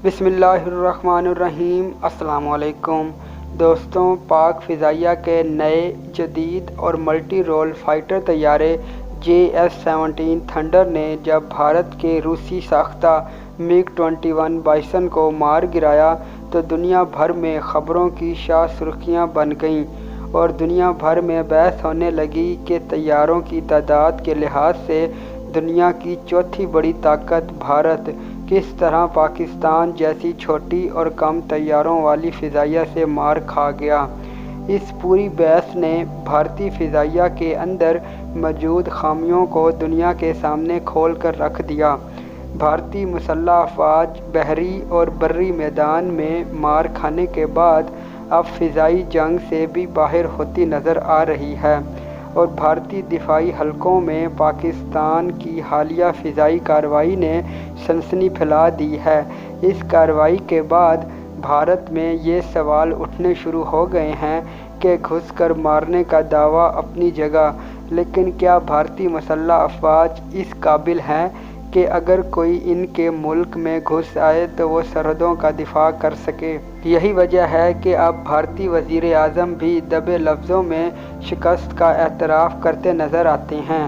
بسم اللہ الرحمن الرحیم۔ السلام علیکم دوستوں، پاک فضائیہ کے نئے جدید اور ملٹی رول فائٹر طیارے JS-17 تھنڈر نے جب بھارت کے روسی ساختہ MiG-21 بائسن کو مار گرایا تو دنیا بھر میں خبروں کی شاہ سرخیاں بن گئیں اور دنیا بھر میں بحث ہونے لگی کہ طیاروں کی تعداد کے لحاظ سے دنیا کی چوتھی بڑی طاقت بھارت کس طرح پاکستان جیسی چھوٹی اور کم طیاروں والی فضائیہ سے مار کھا گیا۔ اس پوری بحث نے بھارتی فضائیہ کے اندر موجود خامیوں کو دنیا کے سامنے کھول کر رکھ دیا۔ بھارتی مسلح افواج بحری اور بری میدان میں مار کھانے کے بعد اب فضائی جنگ سے بھی باہر ہوتی نظر آ رہی ہے اور بھارتی دفاعی حلقوں میں پاکستان کی حالیہ فضائی کارروائی نے سنسنی پھیلا دی ہے۔ اس کارروائی کے بعد بھارت میں یہ سوال اٹھنے شروع ہو گئے ہیں کہ گھس کر مارنے کا دعویٰ اپنی جگہ، لیکن کیا بھارتی مسلح افواج اس قابل ہیں کہ اگر کوئی ان کے ملک میں گھس آئے تو وہ سرحدوں کا دفاع کر سکے؟ یہی وجہ ہے کہ اب بھارتی وزیر اعظم بھی دبے لفظوں میں شکست کا اعتراف کرتے نظر آتے ہیں۔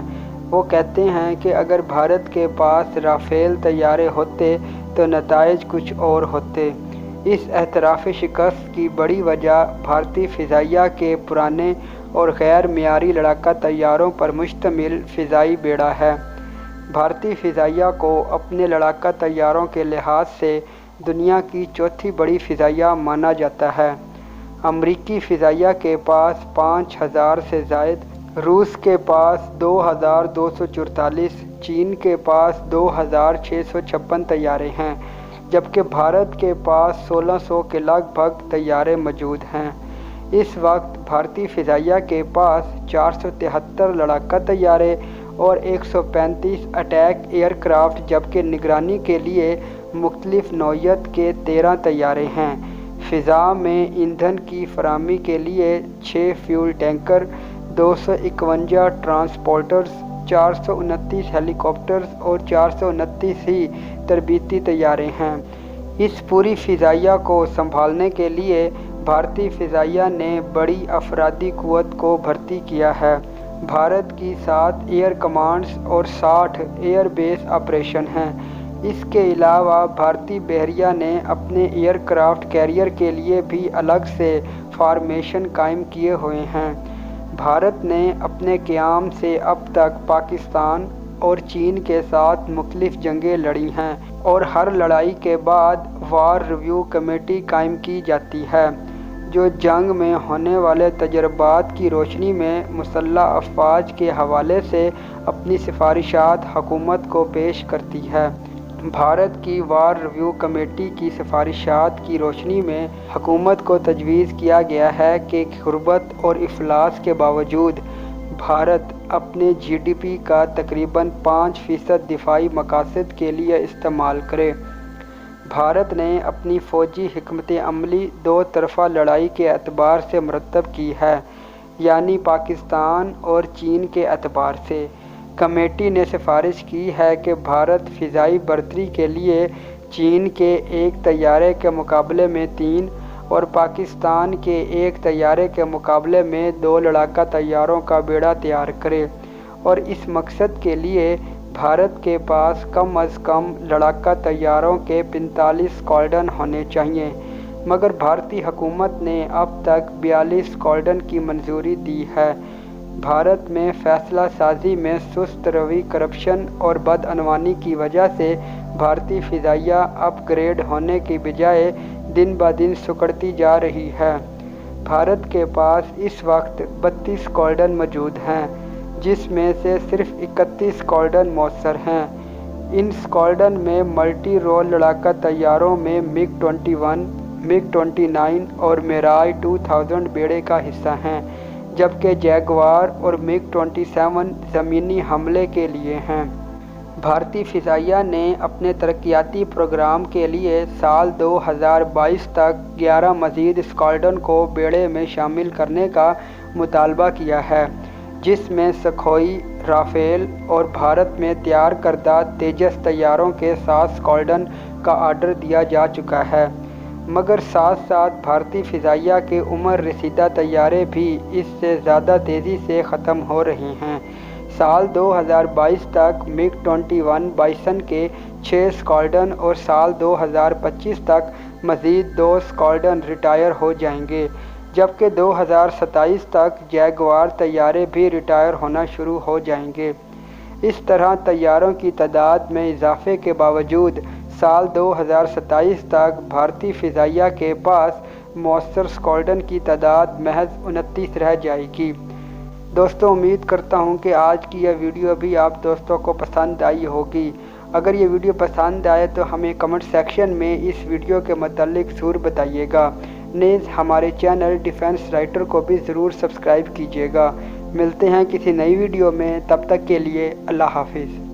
وہ کہتے ہیں کہ اگر بھارت کے پاس رافیل طیارے ہوتے تو نتائج کچھ اور ہوتے۔ اس اعتراف شکست کی بڑی وجہ بھارتی فضائیہ کے پرانے اور غیر معیاری لڑاکا طیاروں پر مشتمل فضائی بیڑا ہے۔ بھارتی فضائیہ کو اپنے لڑاکا طیاروں کے لحاظ سے دنیا کی چوتھی بڑی فضائیہ مانا جاتا ہے۔ امریکی فضائیہ کے پاس 5,000 سے زائد، روس کے پاس 2,244، چین کے پاس 2,656 طیارے ہیں، جبکہ بھارت کے پاس 1,600 کے لگ بھگ طیارے موجود ہیں۔ اس وقت بھارتی فضائیہ کے پاس 473 لڑاکا طیارے اور 135 اٹیک ایئر کرافٹ جبکہ نگرانی کے لیے مختلف نوعیت کے 13 طیارے ہیں۔ فضا میں ایندھن کی فراہمی کے لیے 6 فیول ٹینکر، 251 ٹرانسپورٹرز، 429 ہیلی کاپٹرز اور 429 ہی تربیتی طیارے ہیں۔ اس پوری فضائیہ کو سنبھالنے کے لیے بھارتی فضائیہ نے بڑی افرادی قوت کو بھرتی کیا ہے۔ بھارت کی 7 ایئر کمانڈز اور 60 ایئر بیس آپریشن ہیں۔ اس کے علاوہ بھارتی بحریہ نے اپنے ایئر کرافٹ کیریئر کے لیے بھی الگ سے فارمیشن قائم کیے ہوئے ہیں۔ بھارت نے اپنے قیام سے اب تک پاکستان اور چین کے ساتھ مختلف جنگیں لڑی ہیں اور ہر لڑائی کے بعد وار ریویو کمیٹی قائم کی جاتی ہے، جو جنگ میں ہونے والے تجربات کی روشنی میں مسلح افواج کے حوالے سے اپنی سفارشات حکومت کو پیش کرتی ہے۔ بھارت کی وار ریویو کمیٹی کی سفارشات کی روشنی میں حکومت کو تجویز کیا گیا ہے کہ غربت اور افلاس کے باوجود بھارت اپنے GDP کا تقریباً 5% دفاعی مقاصد کے لیے استعمال کرے۔ بھارت نے اپنی فوجی حکمت عملی دو طرفہ لڑائی کے اعتبار سے مرتب کی ہے، یعنی پاکستان اور چین کے اعتبار سے۔ کمیٹی نے سفارش کی ہے کہ بھارت فضائی برتری کے لیے چین کے ایک طیارے کے مقابلے میں 3 اور پاکستان کے ایک طیارے کے مقابلے میں 2 لڑاکا طیاروں کا بیڑا تیار کرے، اور اس مقصد کے لیے بھارت کے پاس کم از کم لڑاکا طیاروں کے 45 اسکواڈرن ہونے چاہئیں، مگر بھارتی حکومت نے اب تک 42 اسکواڈرن کی منظوری دی ہے۔ بھارت میں فیصلہ سازی میں سست روی، کرپشن اور بدعنوانی کی وجہ سے بھارتی فضائیہ اپ گریڈ ہونے کی بجائے دن بدن سکڑتی جا رہی ہے۔ بھارت کے پاس اس وقت 32 اسکواڈرن موجود ہیں، جس میں سے صرف 31 اسکواڈرن مؤثر ہیں۔ ان اسکواڈرن میں ملٹی رول لڑاکا طیاروں میں MiG-21، MiG-29 اور میراج 2000 بیڑے کا حصہ ہیں، جبکہ جیگوار اور MiG-27 زمینی حملے کے لیے ہیں۔ بھارتی فضائیہ نے اپنے ترقیاتی پروگرام کے لیے سال 2022 تک 11 مزید اسکواڈرن کو بیڑے میں شامل کرنے کا مطالبہ کیا ہے، جس میں سکھوئی، رافیل اور بھارت میں تیار کردہ تیجس طیاروں کے 7 اسکواڈرن کا آرڈر دیا جا چکا ہے، مگر ساتھ ساتھ بھارتی فضائیہ کے عمر رسیدہ طیارے بھی اس سے زیادہ تیزی سے ختم ہو رہے ہیں۔ سال 2022 تک MiG 21 بائسن کے 6 اسکواڈرن اور سال 2025 تک مزید 2 اسکواڈرن ریٹائر ہو جائیں گے، جبکہ 2027 تک جیگوار طیارے بھی ریٹائر ہونا شروع ہو جائیں گے۔ اس طرح طیاروں کی تعداد میں اضافے کے باوجود سال 2027 تک بھارتی فضائیہ کے پاس مؤثر اسکواڈرن کی تعداد محض 29 رہ جائے گی۔ دوستوں، امید کرتا ہوں کہ آج کی یہ ویڈیو بھی آپ دوستوں کو پسند آئی ہوگی۔ اگر یہ ویڈیو پسند آئے تو ہمیں کمنٹ سیکشن میں اس ویڈیو کے متعلق ضرور بتائیے گا۔ نیز ہمارے چینل ڈیفینس رائٹر کو بھی ضرور سبسکرائب کیجیے گا۔ ملتے ہیں کسی نئی ویڈیو میں، تب تک کے لیے اللہ حافظ۔